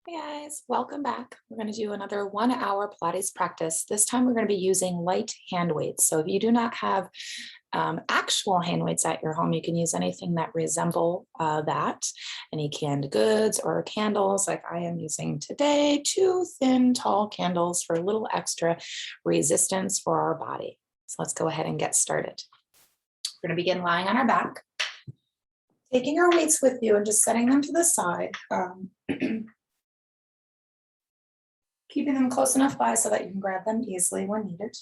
Hey guys, welcome back. We're going to do another 1 hour Pilates practice. This time we're going to be using light hand weights. So if you do not have actual hand weights at your home, you can use anything that resemble that. Any canned goods or candles like I am using today, 2 thin, tall candles for a little extra resistance for our body. So let's go ahead and get started. We're going to begin lying on our back, taking our weights with you and just setting them to the side. Keeping them close enough by so that you can grab them easily when needed.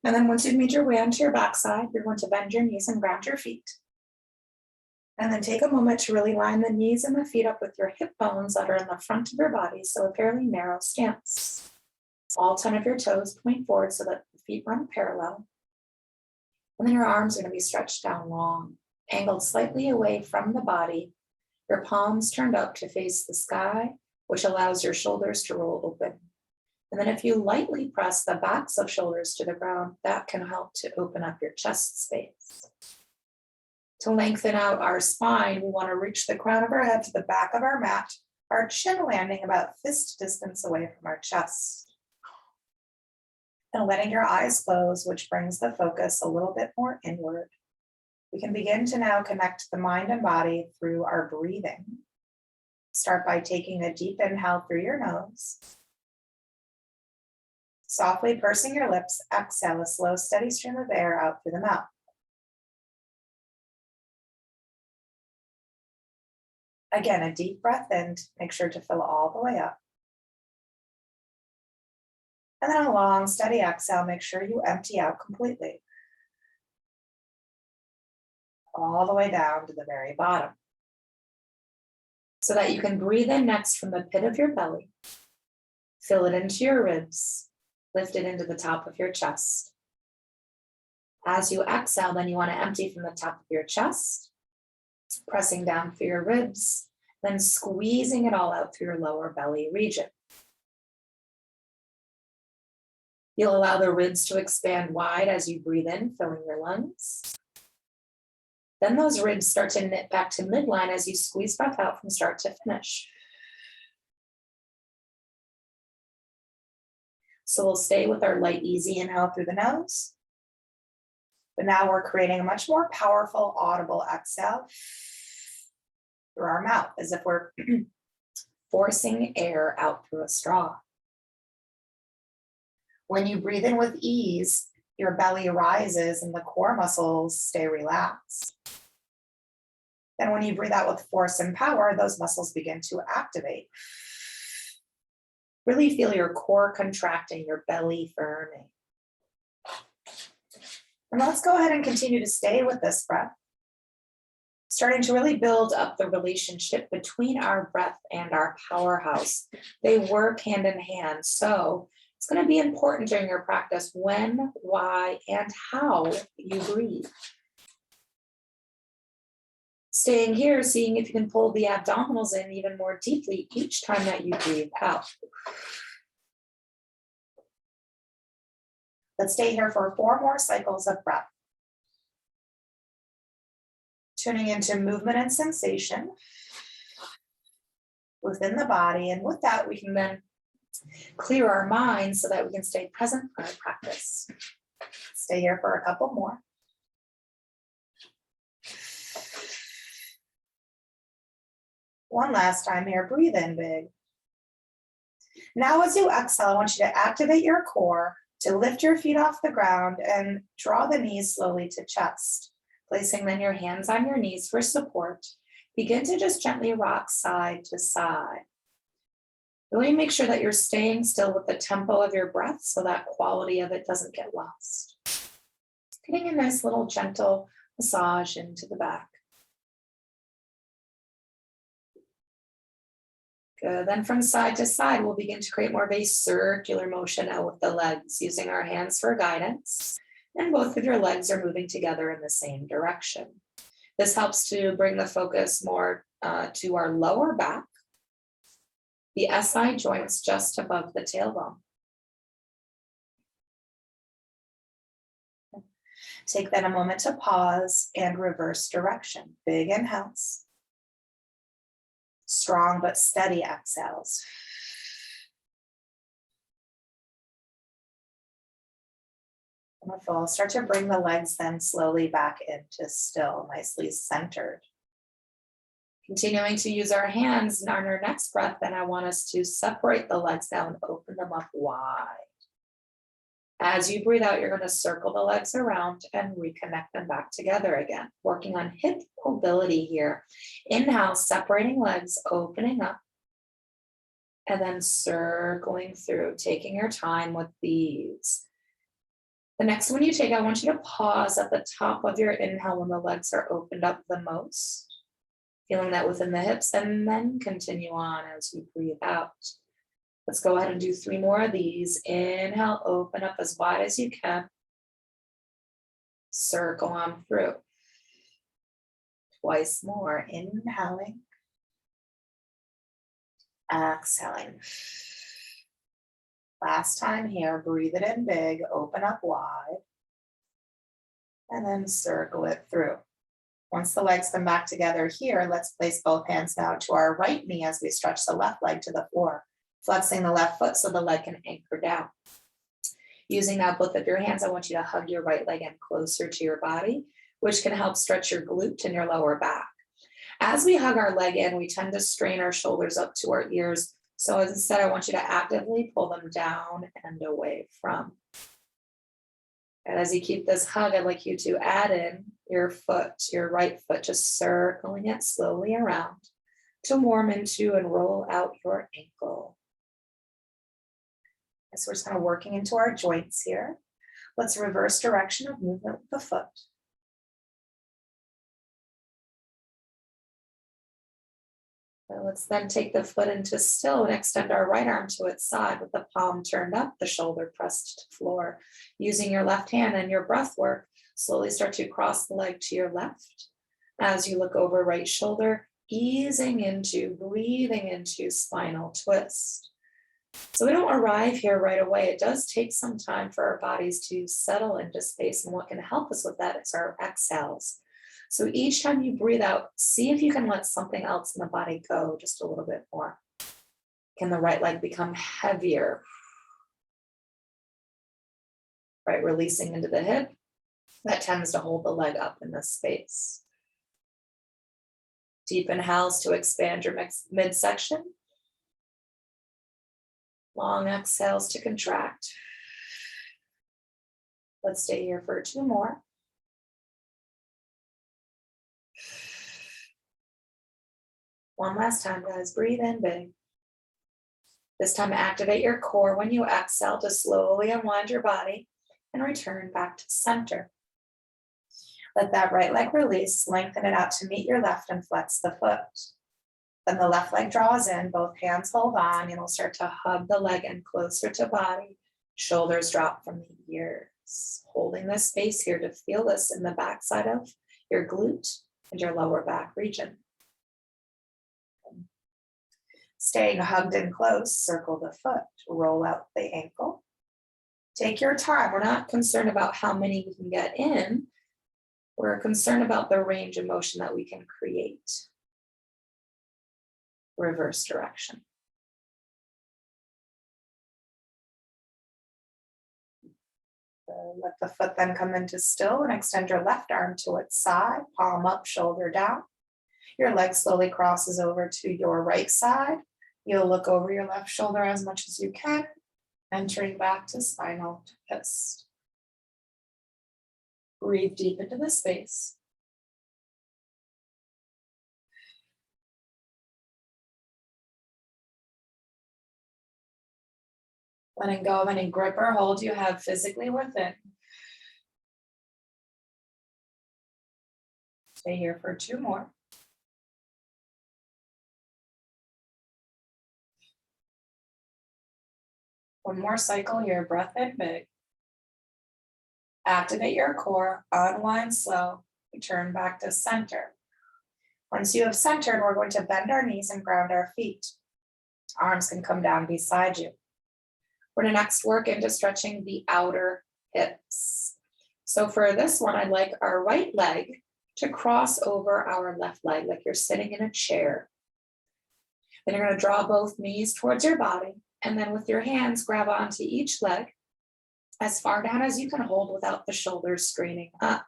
And then once you've made your way onto your backside, you're going to bend your knees and ground your feet. And then take a moment to really line the knees and the feet up with your hip bones that are in the front of your body, so a fairly narrow stance. All 10 of your toes point forward so that the feet run parallel. And then your arms are going to be stretched down long, angled slightly away from the body, your palms turned up to face the sky, which allows your shoulders to roll open. And then if you lightly press the backs of shoulders to the ground, that can help to open up your chest space. To lengthen out our spine, we want to reach the crown of our head to the back of our mat, our chin landing about fist distance away from our chest. And letting your eyes close, which brings the focus a little bit more inward. We can begin to now connect the mind and body through our breathing. Start by taking a deep inhale through your nose. Softly pursing your lips, exhale a slow, steady stream of air out through the mouth. Again, a deep breath in, make sure to fill all the way up. And then a long, steady exhale, make sure you empty out completely. All the way down to the very bottom. So that you can breathe in next from the pit of your belly. Fill it into your ribs. Lift it into the top of your chest. As you exhale, then you want to empty from the top of your chest, pressing down through your ribs, then squeezing it all out through your lower belly region. You'll allow the ribs to expand wide as you breathe in, filling your lungs. Then those ribs start to knit back to midline as you squeeze breath out from start to finish. So we'll stay with our light, easy inhale through the nose. But now we're creating a much more powerful, audible exhale through our mouth, as if we're forcing air out through a straw. When you breathe in with ease, your belly rises and the core muscles stay relaxed. Then when you breathe out with force and power, those muscles begin to activate. Really feel your core contracting, your belly firming. And let's go ahead and continue to stay with this breath, starting to really build up the relationship between our breath and our powerhouse. They work hand in hand. So it's going to be important during your practice when, why, and how you breathe. Staying here, seeing if you can pull the abdominals in even more deeply each time that you breathe out. Let's stay here for 4 more cycles of breath. Tuning into movement and sensation within the body. And with that, we can then clear our mind so that we can stay present for our practice. Stay here for a couple more. One last time here, breathe in big. Now as you exhale, I want you to activate your core, to lift your feet off the ground and draw the knees slowly to chest. Placing then your hands on your knees for support. Begin to just gently rock side to side. Really make sure that you're staying still with the tempo of your breath so that quality of it doesn't get lost. Getting a nice little gentle massage into the back. Good. Then from side to side, we'll begin to create more of a circular motion out with the legs, using our hands for guidance. And both of your legs are moving together in the same direction. This helps to bring the focus more to our lower back, the SI joints just above the tailbone. Take then a moment to pause and reverse direction. Big inhales. Strong but steady exhales. Wonderful. Start to bring the legs then slowly back into still, nicely centered. Continuing to use our hands, and on our next breath, then I want us to separate the legs down, open them up wide. As you breathe out, you're going to circle the legs around and reconnect them back together again, working on hip mobility here. Inhale, separating legs, opening up, and then circling through, taking your time with these. The next one you take, I want you to pause at the top of your inhale when the legs are opened up the most, feeling that within the hips, and then continue on as you breathe out. Let's go ahead and do 3 more of these. Inhale, open up as wide as you can. Circle on through. Twice more. Inhaling. Exhaling. Last time here, breathe it in big, open up wide, and then circle it through. Once the legs come back together here, let's place both hands now to our right knee as we stretch the left leg to the floor, flexing the left foot so the leg can anchor down. Using now both of your hands, I want you to hug your right leg in closer to your body, which can help stretch your glute and your lower back. As we hug our leg in, we tend to strain our shoulders up to our ears. So instead, I want you to actively pull them down and away from. And as you keep this hug, I'd like you to add in your foot, your right foot, just circling it slowly around to warm into and roll out your ankle. So we're just kind of working into our joints here. Let's reverse direction of movement with the foot. So let's then take the foot into still and extend our right arm to its side with the palm turned up, the shoulder pressed to floor. Using your left hand and your breath work, slowly start to cross the leg to your left. As you look over right shoulder, easing into, breathing into spinal twist. So we don't arrive here right away. It does take some time for our bodies to settle into space. And what can help us with that is our exhales. So each time you breathe out, see if you can let something else in the body go just a little bit more. Can the right leg become heavier? Right, releasing into the hip. That tends to hold the leg up in this space. Deep inhales to expand your midsection. Long exhales to contract. Let's stay here for 2 more. One last time, guys. Breathe in big. This time, activate your core when you exhale to slowly unwind your body and return back to center. Let that right leg release, lengthen it out to meet your left and flex the foot. Then the left leg draws in, both hands hold on, and you'll start to hug the leg in closer to body. Shoulders drop from the ears. Holding this space here to feel this in the backside of your glute and your lower back region. Staying hugged in close, circle the foot, roll out the ankle. Take your time. We're not concerned about how many we can get in. We're concerned about the range of motion that we can create. Reverse direction. Let the foot then come into still and extend your left arm to its side, palm up, shoulder down. Your leg slowly crosses over to your right side. You'll look over your left shoulder as much as you can, entering back to spinal twist. Breathe deep into the space. Letting go of any grip or hold you have physically within. Stay here for 2 more. One more cycle here, breath in big. Activate your core, unwind slow, return back to center. Once you have centered, we're going to bend our knees and ground our feet. Arms can come down beside you. We're going to next work into stretching the outer hips. So for this one, I'd like our right leg to cross over our left leg, like you're sitting in a chair. Then you're going to draw both knees towards your body. And then with your hands, grab onto each leg as far down as you can hold without the shoulders straining up.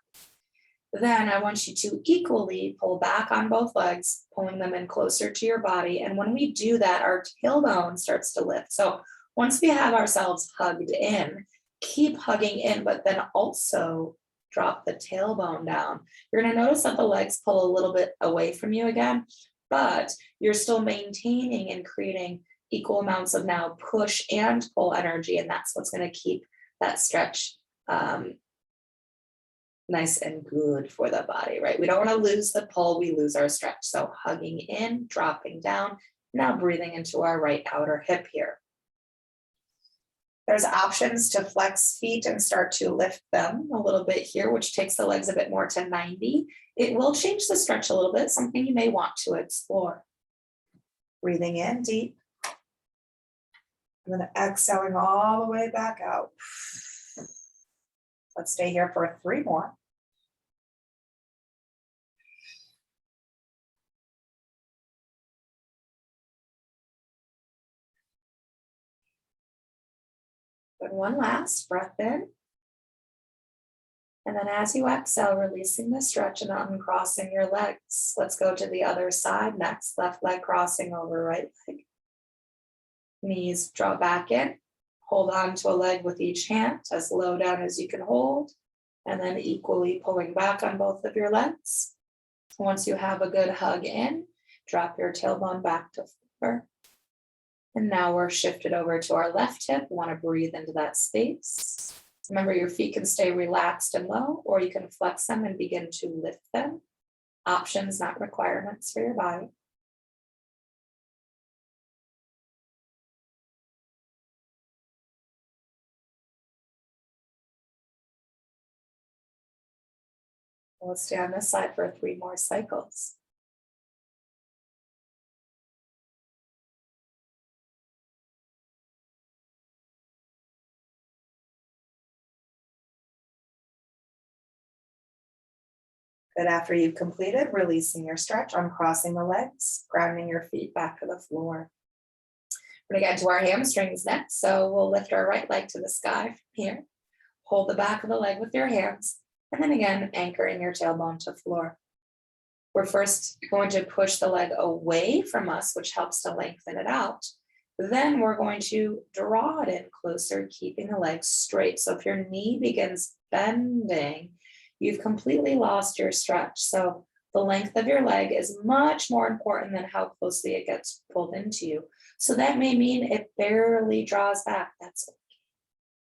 Then I want you to equally pull back on both legs, pulling them in closer to your body. And when we do that, our tailbone starts to lift. So once we have ourselves hugged in, keep hugging in, but then also drop the tailbone down. You're going to notice that the legs pull a little bit away from you again, but you're still maintaining and creating equal amounts of now push and pull energy. And that's what's going to keep that stretch nice and good for the body, right? We don't want to lose the pull, we lose our stretch. So hugging in, dropping down, now breathing into our right outer hip here. There's options to flex feet and start to lift them a little bit here, which takes the legs a bit more to 90. It will change the stretch a little bit, something you may want to explore. Breathing in deep. And then exhaling all the way back out. Let's stay here for 3 more. And one last breath in. And then as you exhale, releasing the stretch and uncrossing your legs. Let's go to the other side next. Left leg crossing over right leg. Knees draw back in. Hold on to a leg with each hand as low down as you can hold. And then equally pulling back on both of your legs. Once you have a good hug in, drop your tailbone back to floor. And now we're shifted over to our left hip. We want to breathe into that space. Remember, your feet can stay relaxed and low, or you can flex them and begin to lift them. Options, not requirements for your body. Let's stay on this side for 3 more cycles. Good. After you've completed, releasing your stretch, uncrossing the legs, grounding your feet back to the floor. We're going to get into our hamstrings next. So we'll lift our right leg to the sky from here. Hold the back of the leg with your hands. And then again, anchoring your tailbone to floor. We're first going to push the leg away from us, which helps to lengthen it out. Then we're going to draw it in closer, keeping the leg straight. So if your knee begins bending, you've completely lost your stretch. So the length of your leg is much more important than how closely it gets pulled into you. So that may mean it barely draws back. That's okay.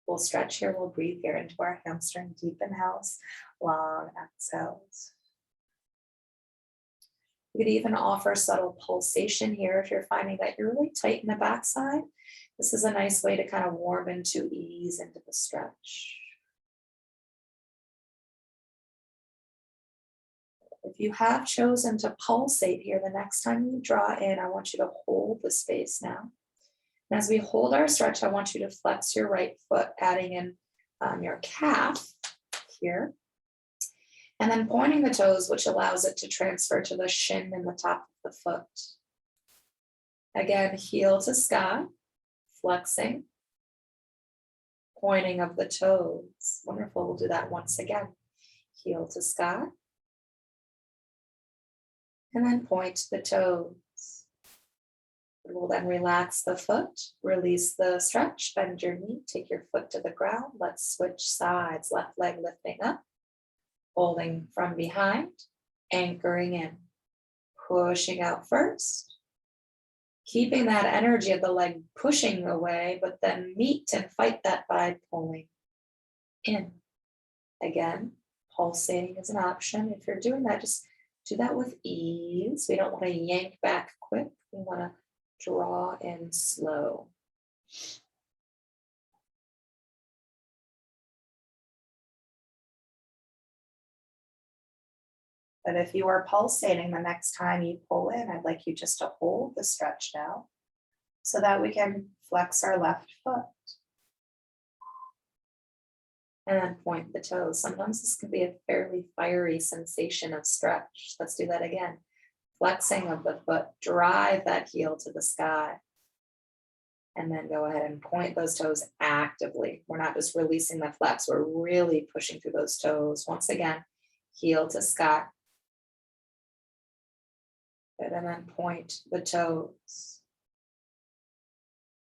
We'll stretch here, we'll breathe here into our hamstring, deep inhales, long exhales. You could even offer subtle pulsation here if you're finding that you're really tight in the backside. This is a nice way to kind of warm into ease into the stretch. If you have chosen to pulsate here, the next time you draw in, I want you to hold the space now. And as we hold our stretch, I want you to flex your right foot, adding in your calf here. And then pointing the toes, which allows it to transfer to the shin and the top of the foot. Again, heel to sky, flexing, pointing of the toes. Wonderful, we'll do that once again. Heel to sky. And then point the toes. We'll then relax the foot, release the stretch, bend your knee, take your foot to the ground. Let's switch sides, left leg lifting up, holding from behind, anchoring in, pushing out first, keeping that energy of the leg pushing away, but then meet and fight that by pulling in. Again, pulsating is an option. If you're doing that, just do that with ease. We don't want to yank back quick. We want to draw in slow. But if you are pulsating the next time you pull in, I'd like you just to hold the stretch now so that we can flex our left foot. And then point the toes. Sometimes this can be a fairly fiery sensation of stretch. Let's do that again. flexing of the foot, drive that heel to the sky. And then go ahead and point those toes actively. We're not just releasing the flex, we're really pushing through those toes. Once again, heel to sky. Good, and then point the toes.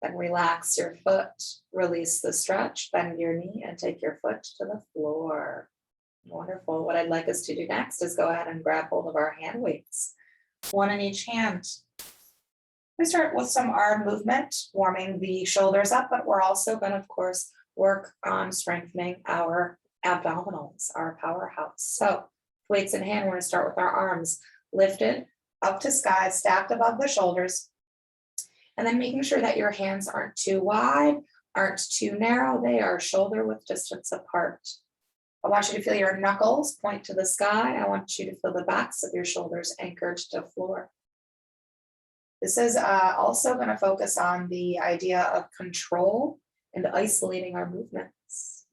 Then relax your foot, release the stretch, bend your knee, and take your foot to the floor. Wonderful. What I'd like us to do next is go ahead and grab hold of our hand weights, one in each hand. We start with some arm movement, warming the shoulders up, but we're also going to, of course, work on strengthening our abdominals, our powerhouse. So weights in hand, we're going to start with our arms lifted up to sky, stacked above the shoulders, and then making sure that your hands aren't too wide, aren't too narrow. They are shoulder width distance apart. I want you to feel your knuckles point to the sky. I want you to feel the backs of your shoulders anchored to floor. This is also going to focus on the idea of control and isolating our movements.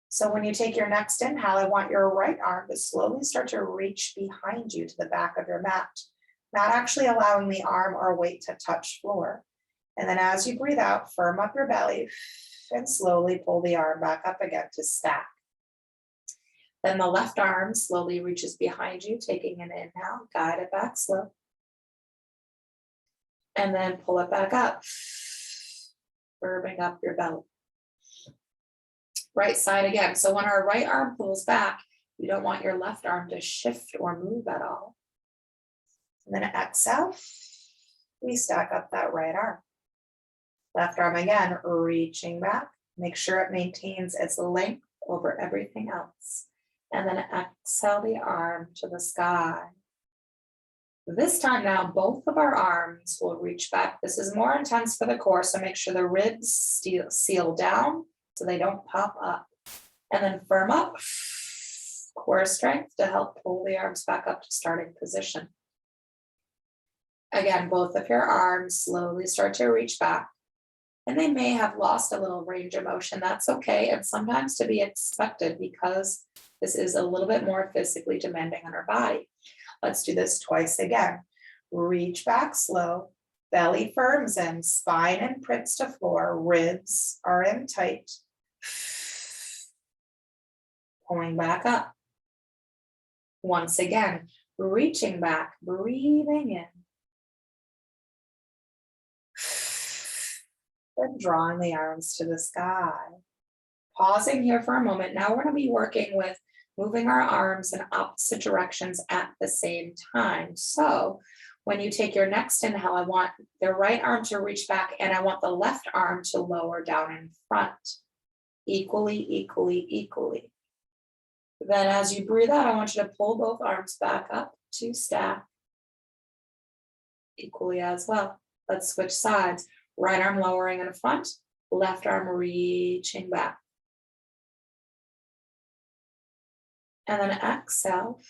So when you take your next inhale, I want your right arm to slowly start to reach behind you to the back of your mat, not actually allowing the arm or weight to touch floor. And then as you breathe out, firm up your belly and slowly pull the arm back up again to stack. Then the left arm slowly reaches behind you, taking an inhale, guide it back slow. And then pull it back up, firming up your belly. Right side again. So when our right arm pulls back, you don't want your left arm to shift or move at all. And then exhale, we stack up that right arm. Left arm again, reaching back. Make sure it maintains its length over everything else. And then exhale the arm to the sky. This time now, both of our arms will reach back. This is more intense for the core, so make sure the ribs seal down so they don't pop up. And then firm up, core strength to help pull the arms back up to starting position. Again, both of your arms slowly start to reach back. And they may have lost a little range of motion. That's okay. And sometimes to be expected because this is a little bit more physically demanding on our body. Let's do this twice again. Reach back slow, belly firms in, spine imprints to floor, ribs are in tight. Pulling back up. Once again, reaching back, breathing in. And drawing the arms to the sky. Pausing here for a moment. Now we're going to be working with moving our arms in opposite directions at the same time. So when you take your next inhale, I want the right arm to reach back and I want the left arm to lower down in front. Equally, equally, equally. Then as you breathe out, I want you to pull both arms back up to stack. Equally as well. Let's switch sides. Right arm lowering in front, left arm reaching back. And then exhale.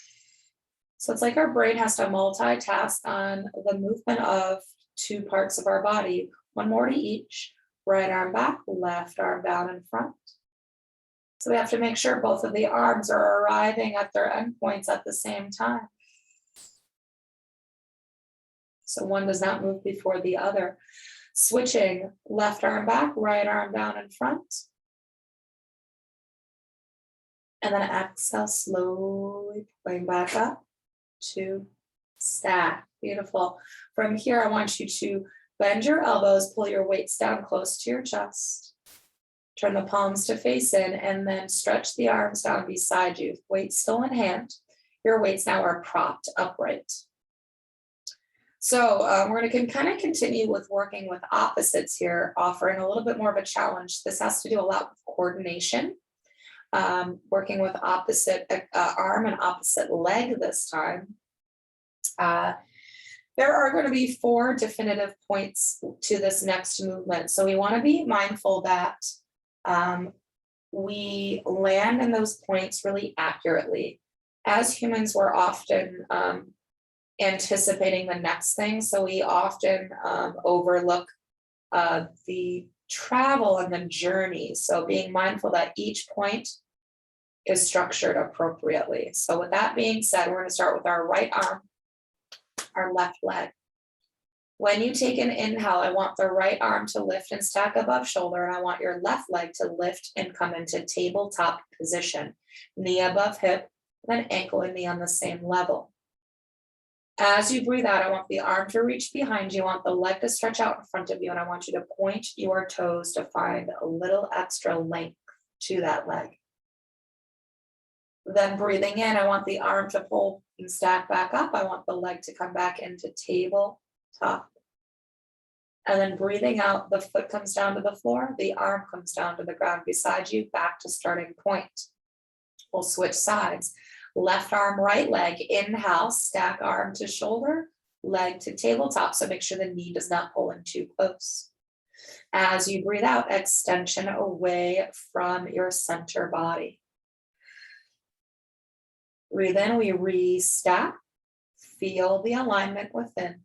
So it's like our brain has to multitask on the movement of two parts of our body, one more to each. Right arm back, left arm down in front. So we have to make sure both of the arms are arriving at their endpoints at the same time. So one does not move before the other. Switching, left arm back, right arm down in front. And then exhale, slowly pulling back up to stack. Beautiful. From here, I want you to bend your elbows, pull your weights down close to your chest. Turn the palms to face in, and then stretch the arms down beside you. Weights still in hand. Your weights now are propped upright. So we're going to kind of continue with working with opposites here, offering a little bit more of a challenge. This has to do a lot with coordination, working with opposite arm and opposite leg this time. There are going to be 4 definitive points to this next movement. So we want to be mindful that we land in those points really accurately. As humans, we're often anticipating the next thing. So we often overlook the travel and the journey. So being mindful that each point is structured appropriately. So with that being said, we're going to start with our right arm our left leg. When you take an inhale, I want the right arm to lift and stack above shoulder, and I want your left leg to lift and come into tabletop position. Knee above hip, then ankle and knee on the same level. As you breathe out, I want the arm to reach behind you. I want the leg to stretch out in front of you, and I want you to point your toes to find a little extra length to that leg. Then breathing in, I want the arm to pull and stack back up. I want the leg to come back into tabletop. And then breathing out, the foot comes down to the floor, the arm comes down to the ground beside you, back to starting point. We'll switch sides. Left arm, right leg, inhale, stack arm to shoulder, leg to tabletop. So make sure the knee does not pull in too close. As you breathe out, extension away from your center body. Breathe in, we restack, feel the alignment within.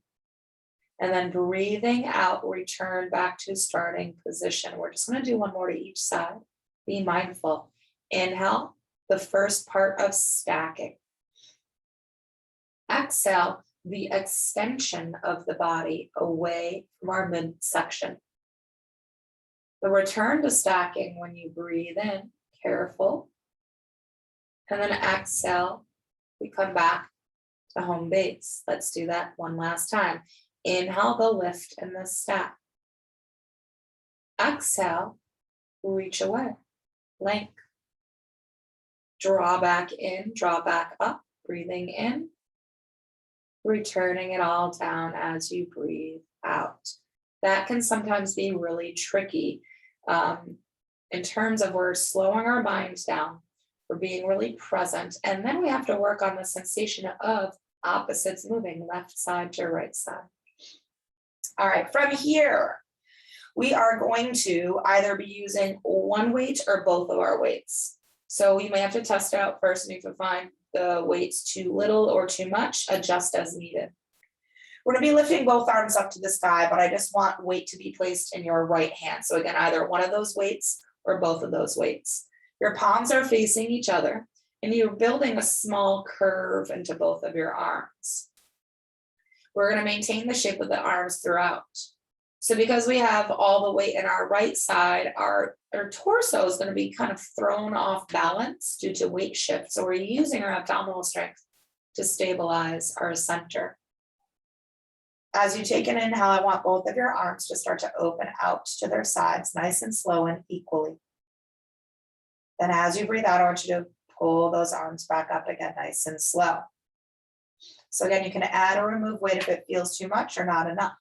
And then breathing out, return back to starting position. We're just going to do one more to each side. Be mindful. Inhale, the first part of stacking. Exhale, the extension of the body away from our midsection. The return to stacking when you breathe in, careful. And then exhale, we come back to home base. Let's do that one last time. Inhale, the lift and the stack. Exhale, reach away, length. Draw back in, draw back up, breathing in. Returning it all down as you breathe out. That can sometimes be really tricky in terms of we're slowing our minds down. We're being really present. And then we have to work on the sensation of opposites moving left side to right side. All right, from here, we are going to either be using one weight or both of our weights. So you may have to test it out first, and if you find the weights too little or too much, adjust as needed. We're going to be lifting both arms up to the sky, but I just want weight to be placed in your right hand. So again, either one of those weights or both of those weights. Your palms are facing each other, and you're building a small curve into both of your arms. We're going to maintain the shape of the arms throughout. So because we have all the weight in our right side, our torso is going to be kind of thrown off balance due to weight shift. So we're using our abdominal strength to stabilize our center. As you take an inhale, I want both of your arms to start to open out to their sides, nice and slow and equally. Then as you breathe out, I want you to pull those arms back up again, nice and slow. So again, you can add or remove weight if it feels too much or not enough.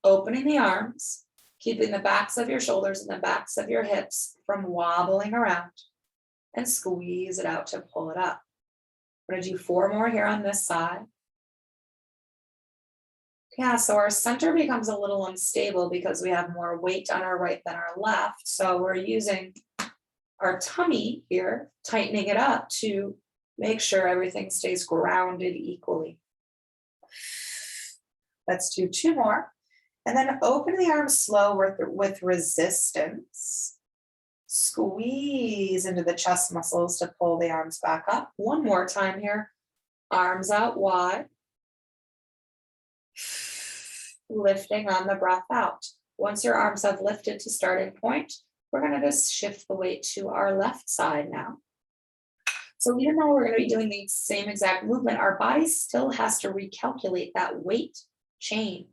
Opening the arms, keeping the backs of your shoulders and the backs of your hips from wobbling around, and squeeze it out to pull it up. We're going to do 4 more here on this side. Yeah, so our center becomes a little unstable because we have more weight on our right than our left. So we're using our tummy here, tightening it up to make sure everything stays grounded equally. Let's do 2 more. And then open the arms slow with resistance. Squeeze into the chest muscles to pull the arms back up. 1 more time here. Arms out wide. Lifting on the breath out. Once your arms have lifted to starting point, we're going to just shift the weight to our left side now. So even though we're going to be doing the same exact movement, our body still has to recalculate that weight change.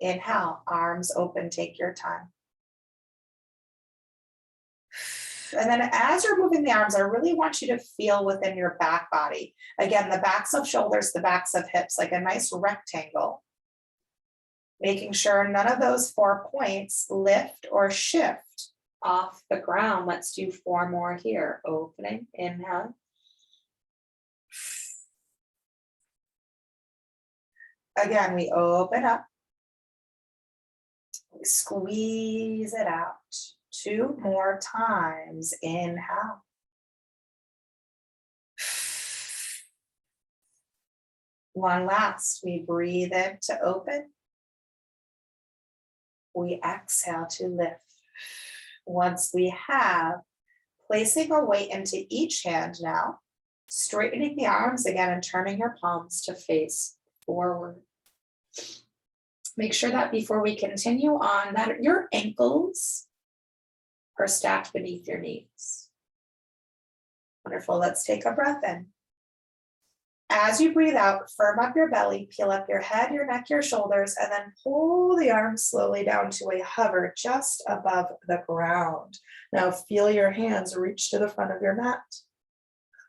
Inhale, arms open, take your time. And then as you're moving the arms, I really want you to feel within your back body. Again, the backs of shoulders, the backs of hips, like a nice rectangle. Making sure none of those 4 points lift or shift off the ground. Let's do 4 more here. Opening, inhale. Again, we open up. We squeeze it out. 2 more times. Inhale. One last. We breathe in to open. We exhale to lift. Once we have, placing a weight into each hand now, straightening the arms again and turning your palms to face forward. Make sure that before we continue on, that your ankles are stacked beneath your knees. Wonderful. Let's take a breath in. As you breathe out, firm up your belly, peel up your head, your neck, your shoulders, and then pull the arms slowly down to a hover just above the ground. Now feel your hands reach to the front of your mat.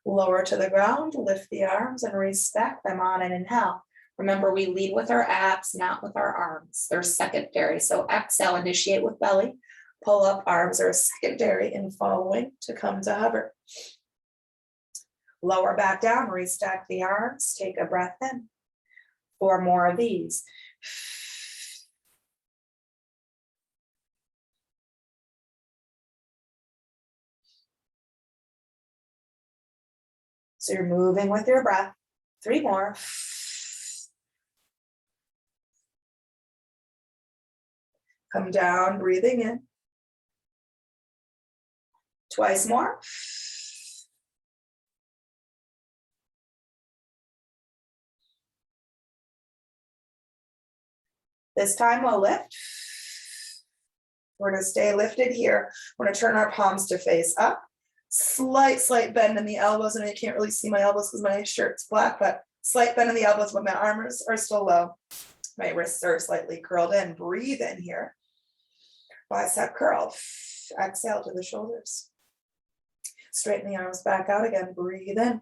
Lower to the ground, lift the arms and re-stack them on an inhale. Remember, we lead with our abs, not with our arms. They're secondary. So exhale, initiate with belly. Pull up, arms are secondary in following to come to hover. Lower back down, restack the arms, take a breath in. 4 more of these. So you're moving with your breath. 3 more. Come down, breathing in. Twice more. This time we'll lift. We're going to stay lifted here. We're going to turn our palms to face up. Slight bend in the elbows, and I can't really see my elbows because my shirt's black, but slight bend in the elbows, but my arms are still low. My wrists are slightly curled in. Breathe in here. Bicep curl. Exhale to the shoulders. Straighten the arms back out again. Breathe in.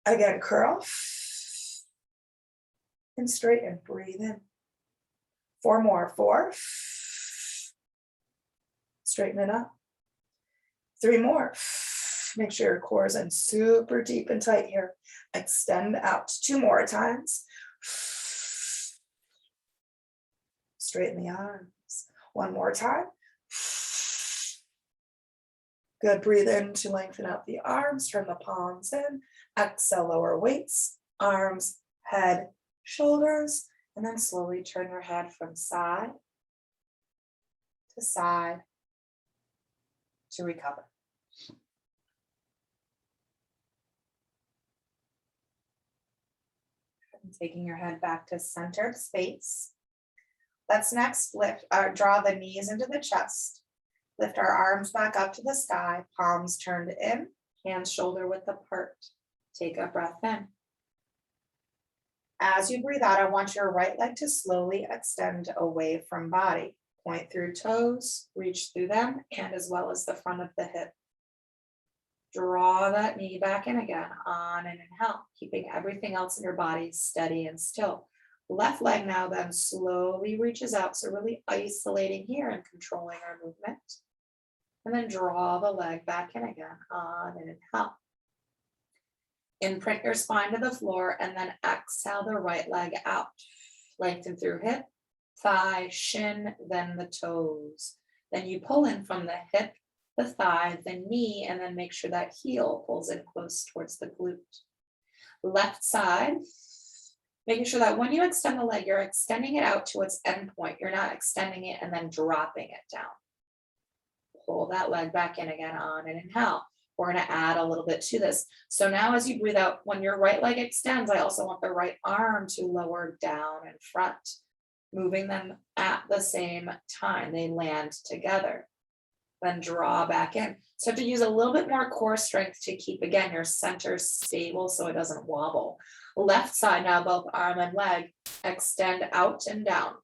Again, curl. And straighten. Breathe in. 4 more. 4. Straighten it up. 3 more. Make sure your core is in super deep and tight here. Extend out. 2 more times. Straighten the arms. 1 more time. Good. Breathe in to lengthen out the arms. Turn the palms in. Exhale, lower weights, arms, head, shoulders, and then slowly turn your head from side to side to recover. And taking your head back to centered space. Let's next draw the knees into the chest. Lift our arms back up to the sky, palms turned in, hands shoulder width apart. Take a breath in. As you breathe out, I want your right leg to slowly extend away from body. Point through toes, reach through them, and as well as the front of the hip. Draw that knee back in again on an inhale, keeping everything else in your body steady and still. Left leg now then slowly reaches out, so really isolating here and controlling our movement. And then draw the leg back in again on an inhale. Imprint your spine to the floor and then exhale the right leg out. Lengthen through hip, thigh, shin, then the toes. Then you pull in from the hip, the thigh, the knee, and then make sure that heel pulls in close towards the glute. Left side, making sure that when you extend the leg, you're extending it out to its end point. You're not extending it and then dropping it down. Pull that leg back in again on an inhale. We're going to add a little bit to this. So now as you breathe out, when your right leg extends, I also want the right arm to lower down in front, moving them at the same time. They land together. Then draw back in. So to use a little bit more core strength to keep, again, your center stable so it doesn't wobble. Left side now, both arm and leg, extend out and down.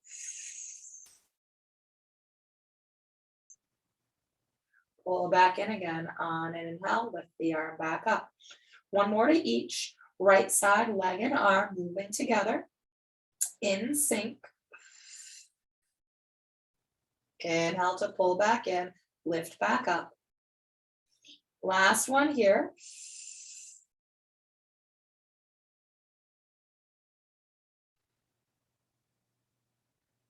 Pull back in again on an inhale, lift the arm back up. 1 more to each. Right side, leg and arm moving together in sync. Inhale to pull back in, lift back up. Last one here.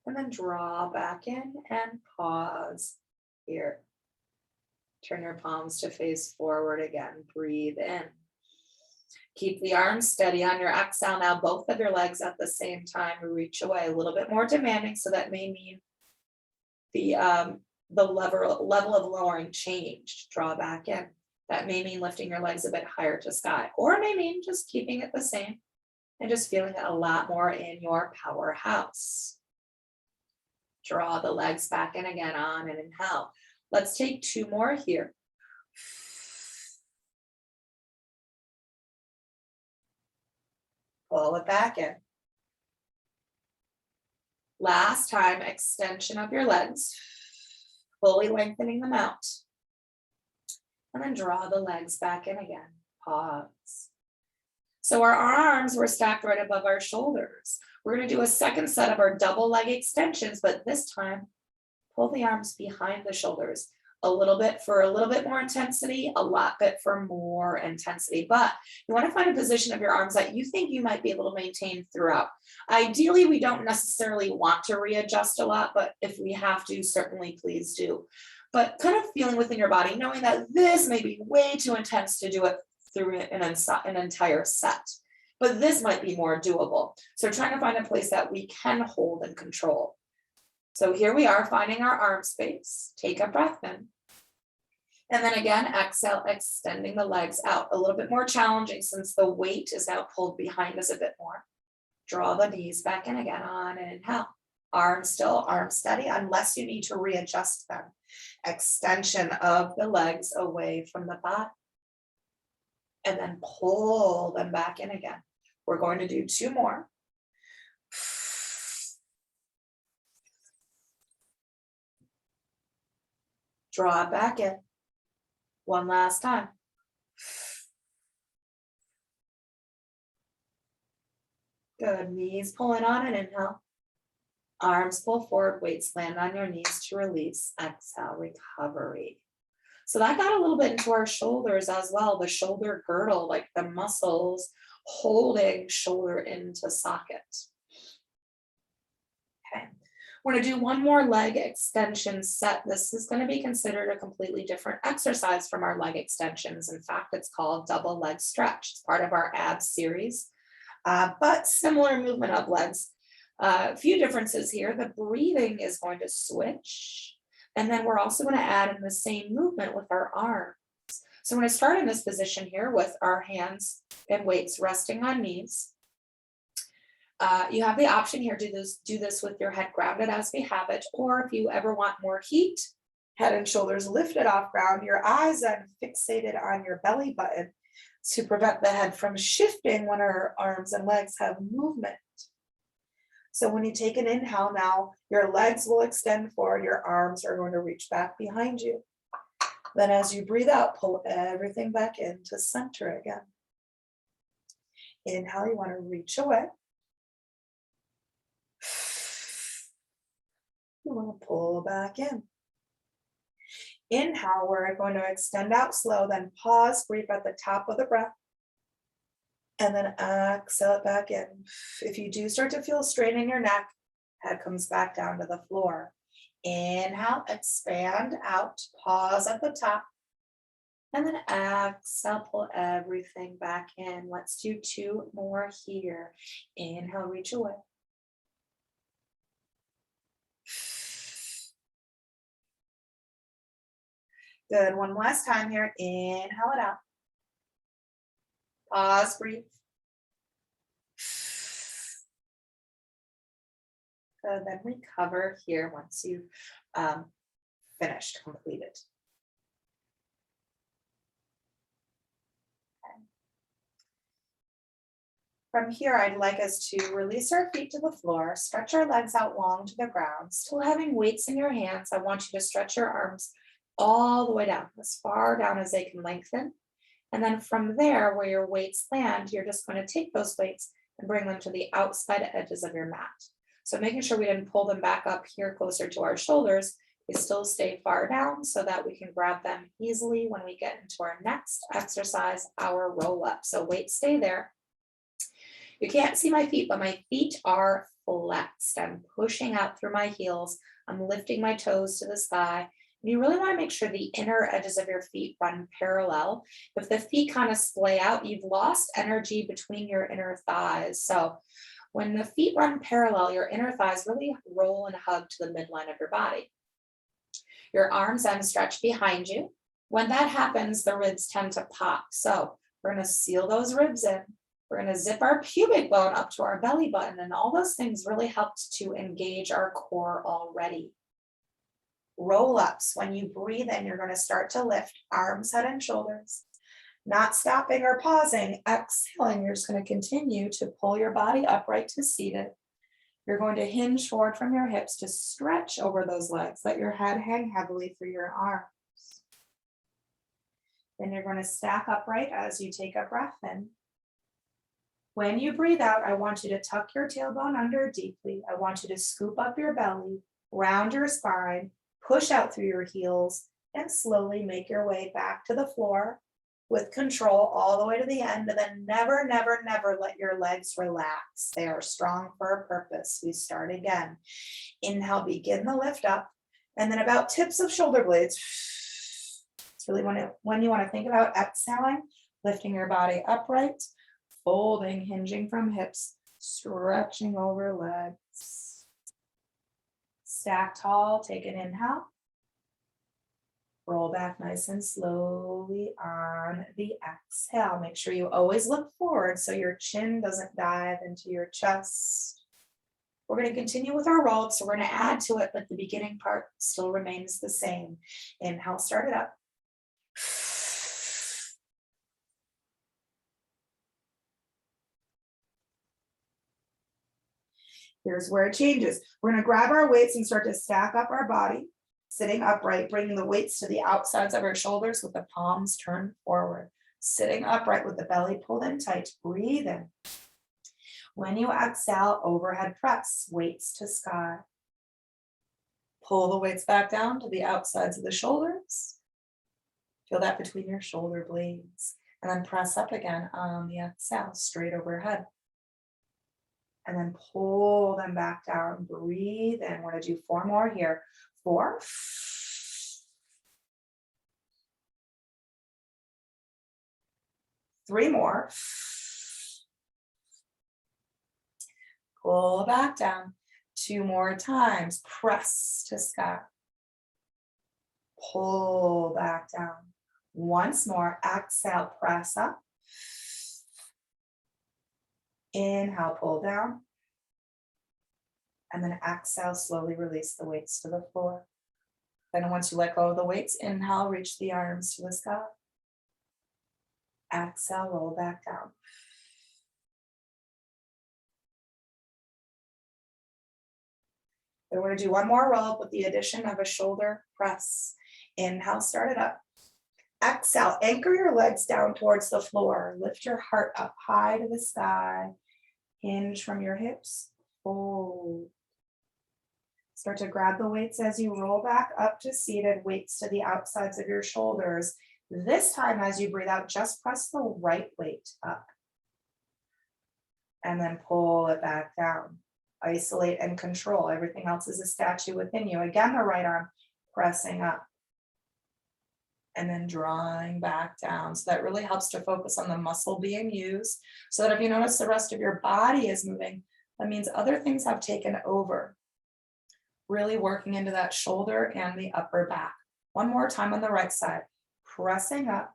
And then draw back in and pause here. Turn your palms to face forward again. Breathe in. Keep the arms steady on your exhale. Now both of your legs at the same time reach away. A little bit more demanding, so that may mean the level of lowering changed. Draw back in. That may mean lifting your legs a bit higher to sky, or it may mean just keeping it the same. and just feeling it a lot more in your powerhouse. Draw the legs back in again on and inhale. Let's take 2 more here. Pull it back in. Last time, extension of your legs, fully lengthening them out. And then draw the legs back in again. Pause. So our arms were stacked right above our shoulders. We're going to do a second set of our double leg extensions, but this time, pull the arms behind the shoulders. A little bit for a little bit more intensity, a lot bit for more intensity. But you want to find a position of your arms that you think you might be able to maintain throughout. Ideally, we don't necessarily want to readjust a lot, but if we have to, certainly please do. But kind of feeling within your body, knowing that this may be way too intense to do it through an entire set, but this might be more doable. So trying to find a place that we can hold and control. So here we are finding our arm space. Take a breath in. And then again, exhale, extending the legs out. A little bit more challenging since the weight is now pulled behind us a bit more. Draw the knees back in again on and inhale. Arms still, arms steady, unless you need to readjust them. Extension of the legs away from the body. And then pull them back in again. We're going to do 2 more. Draw it back in. One last time. Good. Knees pulling on and inhale. Arms pull forward, weights land on your knees to release. Exhale, recovery. So that got a little bit into our shoulders as well. The shoulder girdle, like the muscles holding shoulder into socket. Okay. We're going to do 1 more leg extension set. This is going to be considered a completely different exercise from our leg extensions. In fact, it's called double leg stretch. It's part of our abs series, but similar movement of legs. A few differences here. The breathing is going to switch. And then we're also going to add in the same movement with our arms. So we're going to start in this position here with our hands and weights resting on knees. You have the option here to do this with your head grounded as we have it, or if you ever want more heat, head and shoulders lifted off ground, your eyes then fixated on your belly button to prevent the head from shifting when our arms and legs have movement. So when you take an inhale now, your legs will extend forward, your arms are going to reach back behind you. Then as you breathe out, pull everything back into center again. Inhale, you want to reach away. You want to pull back in. Inhale, we're going to extend out slow, then pause, breathe at the top of the breath. And then exhale it back in. If you do start to feel strain in your neck, head comes back down to the floor. Inhale, expand out, pause at the top. And then exhale, pull everything back in. Let's do 2 more here. Inhale, reach away. Good, 1 last time here. Inhale it out. Pause, breathe. Good, then recover here once you've finished, completed. Okay. From here, I'd like us to release our feet to the floor, stretch our legs out long to the ground. Still having weights in your hands, I want you to stretch your arms all the way down, as far down as they can lengthen. And then from there, where your weights land, you're just going to take those weights and bring them to the outside edges of your mat. So making sure we didn't pull them back up here closer to our shoulders, they still stay far down so that we can grab them easily when we get into our next exercise, our roll up. So weights stay there. You can't see my feet, but my feet are flexed. I'm pushing out through my heels. I'm lifting my toes to the sky. You really want to make sure the inner edges of your feet run parallel. If the feet kind of splay out, you've lost energy between your inner thighs. So when the feet run parallel, your inner thighs really roll and hug to the midline of your body. Your arms then stretch behind you. When that happens, the ribs tend to pop. So we're going to seal those ribs in. We're going to zip our pubic bone up to our belly button, and all those things really helped to engage our core already. Roll ups. When you breathe in, you're going to start to lift arms, head, and shoulders. Not stopping or pausing. Exhaling, you're just going to continue to pull your body upright to seated. You're going to hinge forward from your hips to stretch over those legs. Let your head hang heavily through your arms. Then you're going to stack upright as you take a breath in. When you breathe out, I want you to tuck your tailbone under deeply. I want you to scoop up your belly, round your spine, push out through your heels, and slowly make your way back to the floor with control all the way to the end. And then never, never, never let your legs relax. They are strong for a purpose. We start again. Inhale, begin the lift up. And then about tips of shoulder blades. It's really when you want to think about exhaling, lifting your body upright, folding, hinging from hips, stretching over legs. Stack tall, take an inhale. Roll back nice and slowly on the exhale. Make sure you always look forward so your chin doesn't dive into your chest. We're going to continue with our roll, so we're going to add to it, but the beginning part still remains the same. Inhale, start it up. Here's where it changes. We're going to grab our weights and start to stack up our body. Sitting upright, bringing the weights to the outsides of our shoulders with the palms turned forward. Sitting upright with the belly pulled in tight. Breathe in. When you exhale, overhead press, weights to sky. Pull the weights back down to the outsides of the shoulders. Feel that between your shoulder blades. And then press up again on the exhale, straight overhead. And then pull them back down. Breathe in. We're going to do 4 more here. 4. 3 more. Pull back down. 2 more times. Press to sky. Pull back down. Once more. Exhale, press up. Inhale, pull down. And then exhale, slowly release the weights to the floor. Then once you let go of the weights, inhale, reach the arms to the sky. Exhale, roll back down. Then we're going to do 1 more roll with the addition of a shoulder press. Inhale, start it up. Exhale, anchor your legs down towards the floor. Lift your heart up high to the sky. Hinge from your hips. Fold. Start to grab the weights as you roll back up to seated, weights to the outsides of your shoulders. This time, as you breathe out, just press the right weight up. And then pull it back down. Isolate and control. Everything else is a statue within you. Again, the right arm pressing up. And then drawing back down. So that really helps to focus on the muscle being used. So that if you notice the rest of your body is moving, that means other things have taken over. Really working into that shoulder and the upper back. 1 more time on the right side. Pressing up.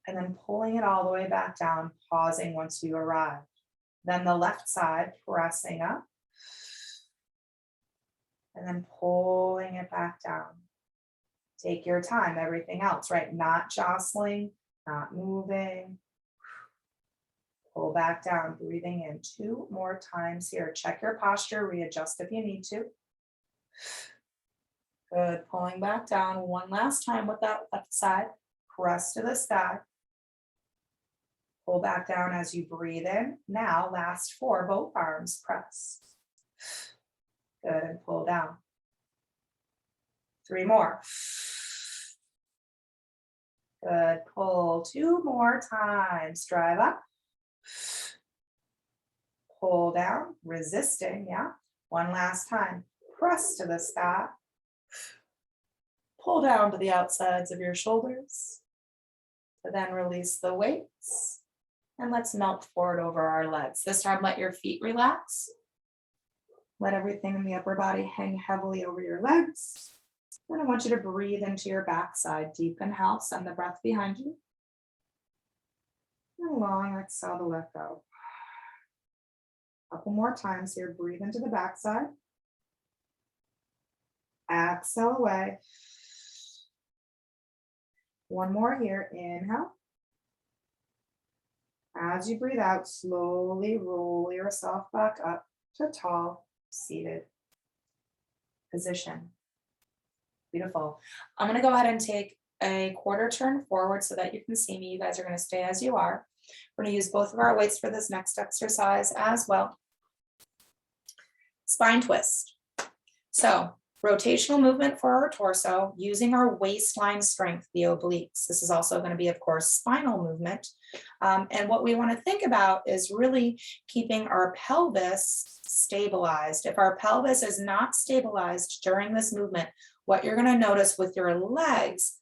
And then pulling it all the way back down, pausing once you arrive. Then the left side, pressing up. And then pulling it back down. Take your time, everything else, right? Not jostling, not moving. Pull back down, breathing in 2 more times here. Check your posture, readjust if you need to. Good, pulling back down 1 last time with that left side. Press to the sky. Pull back down as you breathe in. Now, last 4, both arms press. Good, and pull down. 3 more. Good, pull 2 more times. Drive up. Pull down, resisting, yeah. 1 last time. Press to the sky. Pull down to the outsides of your shoulders. Then release the weights. And let's melt forward over our legs. This time, let your feet relax. Let everything in the upper body hang heavily over your legs. Then I want you to breathe into your backside. Deep inhale, send the breath behind you. And long exhale to let go. Couple more times here. Breathe into the backside. Exhale away. One more here. Inhale. As you breathe out, slowly roll yourself back up to tall, seated position. Beautiful. I'm going to go ahead and take a quarter turn forward so that you can see me. You guys are going to stay as you are. We're going to use both of our weights for this next exercise as well. Spine twist. So rotational movement for our torso using our waistline strength, the obliques. This is also going to be, of course, spinal movement. And what we want to think about is really keeping our pelvis stabilized. If our pelvis is not stabilized during this movement, what you're going to notice with your legs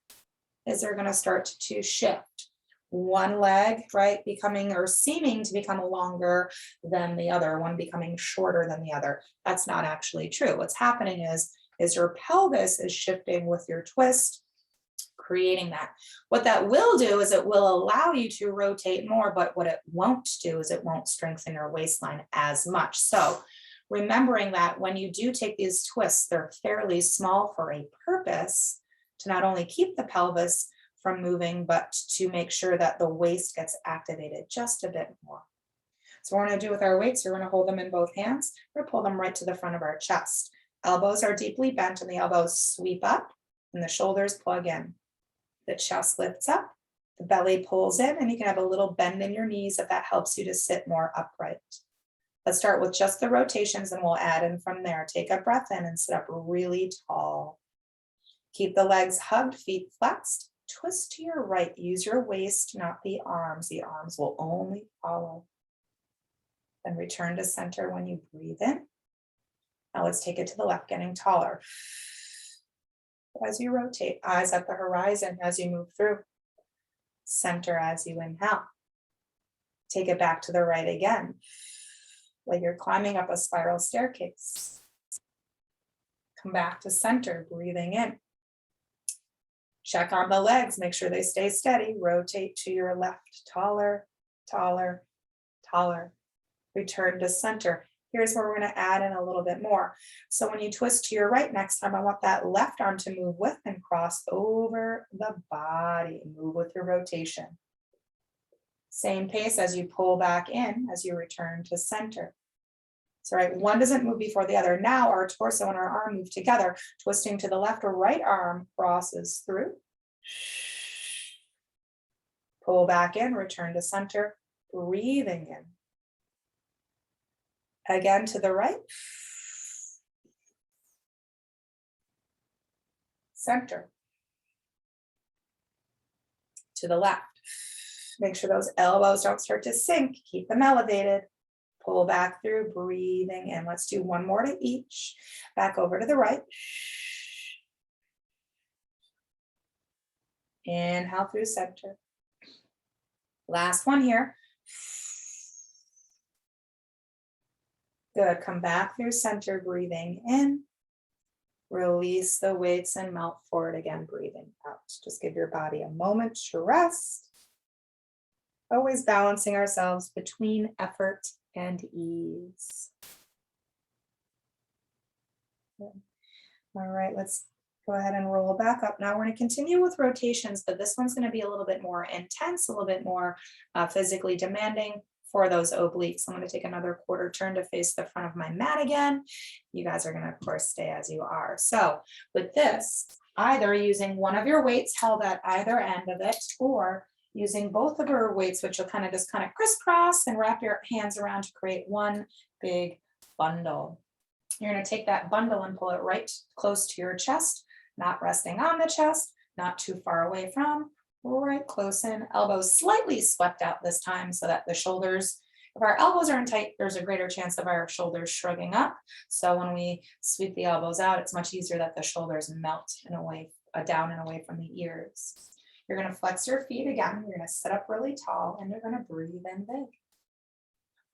is they're going to start to shift. One leg, right, becoming or seeming to become longer than the other, one becoming shorter than the other. That's not actually true. What's happening is your pelvis is shifting with your twist, creating that. What that will do is it will allow you to rotate more, but what it won't do is it won't strengthen your waistline as much. So remembering that when you do take these twists, they're fairly small for a purpose to not only keep the pelvis from moving, but to make sure that the waist gets activated just a bit more. So what we're going to do with our weights, we're going to hold them in both hands. We're going to pull them right to the front of our chest. Elbows are deeply bent and the elbows sweep up and the shoulders plug in. The chest lifts up, the belly pulls in, and you can have a little bend in your knees if that helps you to sit more upright. Let's start with just the rotations and we'll add in from there. Take a breath in and sit up really tall. Keep the legs hugged, feet flexed. Twist to your right. Use your waist, not the arms. The arms will only follow. Then return to center when you breathe in. Now let's take it to the left, getting taller. As you rotate, eyes at the horizon as you move through. Center as you inhale. Take it back to the right again, like you're climbing up a spiral staircase. Come back to center, breathing in. Check on the legs, make sure they stay steady. Rotate to your left, taller, taller, taller. Return to center. Here's where we're going to add in a little bit more. So when you twist to your right next time, I want that left arm to move with and cross over the body. Move with your rotation. Same pace as you pull back in as you return to center. So right, one doesn't move before the other. Now our torso and our arm move together, twisting to the left or right arm crosses through. Pull back in, return to center, breathing in. Again to the right. Center. To the left. Make sure those elbows don't start to sink. Keep them elevated. Pull back through, breathing in. Let's do one more to each. Back over to the right. Inhale through center. Last one here. Good. Come back through center, breathing in. Release the weights and melt forward again, breathing out. Just give your body a moment to rest. Always balancing ourselves between effort and ease. Good. All right, let's go ahead and roll back up. Now we're going to continue with rotations, but this one's going to be a little bit more intense, a little bit more physically demanding for those obliques. I'm going to take another quarter turn to face the front of my mat again. You guys are going to, of course, stay as you are. So with this, either using one of your weights held at either end of it, or using both of your weights, which you'll kind of crisscross and wrap your hands around to create one big bundle. You're going to take that bundle and pull it right close to your chest, not resting on the chest, not too far away from, right close in, elbows slightly swept out this time so that the shoulders, if our elbows aren't tight, there's a greater chance of our shoulders shrugging up. So when we sweep the elbows out, it's much easier that the shoulders melt in a way, down and away from the ears. You're going to flex your feet again. You're going to sit up really tall and you're going to breathe in big.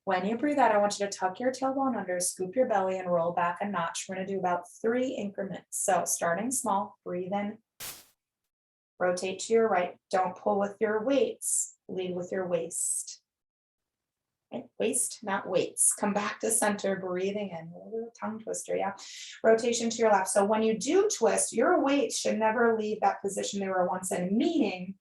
When you breathe out, I want you to tuck your tailbone under, scoop your belly and roll back a notch. We're going to do about 3 increments. So starting small, breathe in. Rotate to your right. Don't pull with your weights. Lead with your waist. Right? Waist, not weights. Come back to center, breathing in. A little tongue twister, yeah. Rotation to your left. So when you do twist, your weights should never leave that position they were once in, meaning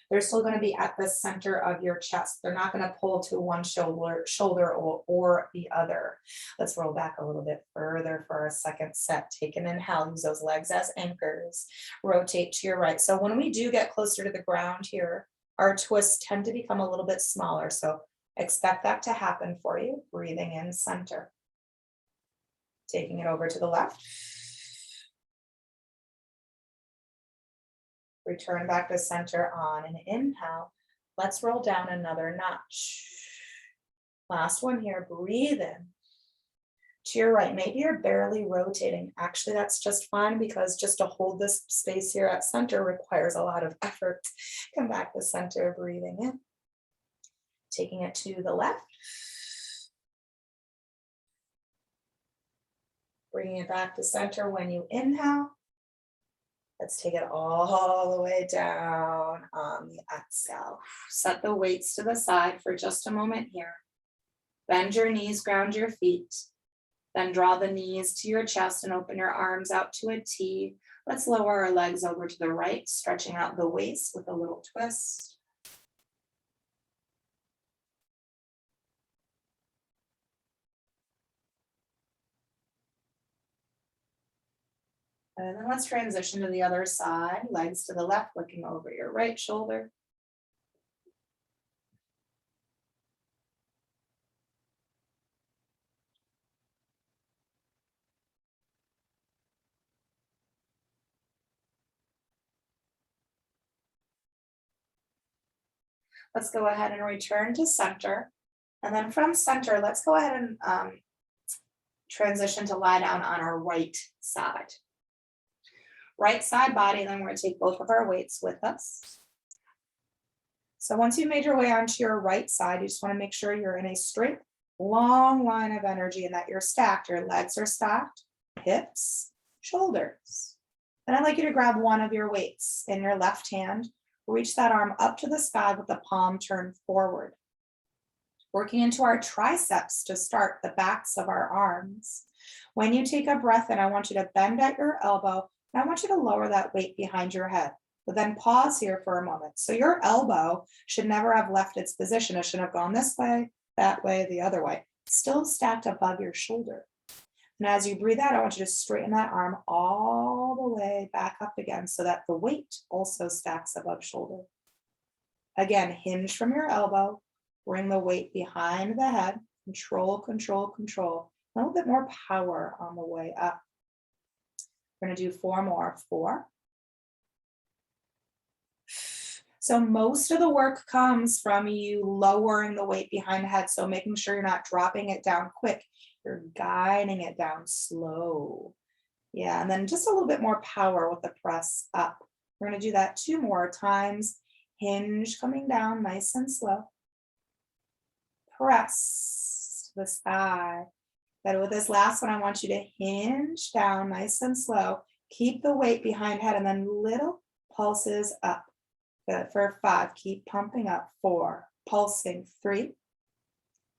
they're still going to be at the center of your chest. They're not going to pull to one shoulder or the other. Let's roll back a little bit further for our second set. Take an inhale, use those legs as anchors. Rotate to your right. So when we do get closer to the ground here, our twists tend to become a little bit smaller. So expect that to happen for you. Breathing in center. Taking it over to the left. Return back to center on an inhale. Let's roll down another notch. Last one here, breathe in. To your right, maybe you're barely rotating. Actually, that's just fine because just to hold this space here at center requires a lot of effort. Come back to center, breathing in. Taking it to the left. Bringing it back to center when you inhale. Let's take it all the way down on the exhale. Set the weights to the side for just a moment here. Bend your knees, ground your feet. Then draw the knees to your chest and open your arms out to a T. Let's lower our legs over to the right, stretching out the waist with a little twist. And then let's transition to the other side, legs to the left, looking over your right shoulder. Let's go ahead and return to center. And then from center, let's go ahead and transition to lie down on our right side. Right side body, then we're going to take both of our weights with us. So once you've made your way onto your right side, you just want to make sure you're in a straight, long line of energy and that you're stacked. Your legs are stacked, hips, shoulders. Then I'd like you to grab one of your weights in your left hand. Reach that arm up to the sky with the palm turned forward. Working into our triceps to start the backs of our arms. When you take a breath in, I want you to bend at your elbow, and I want you to lower that weight behind your head. But then pause here for a moment. So your elbow should never have left its position. It should have gone this way, that way, the other way. Still stacked above your shoulder. And as you breathe out, I want you to straighten that arm all the way back up again so that the weight also stacks above shoulder. Again, hinge from your elbow, bring the weight behind the head, control, control, control. A little bit more power on the way up. We're going to do 4 more. 4. So most of the work comes from you lowering the weight behind the head. So making sure you're not dropping it down quick. You're guiding it down slow. Yeah, and then just a little bit more power with the press up. We're going to do that 2 more times. Hinge coming down nice and slow. Press to the sky. But with this last one, I want you to hinge down nice and slow. Keep the weight behind head and then little pulses up. Good for 5. Keep pumping up. 4. Pulsing. 3,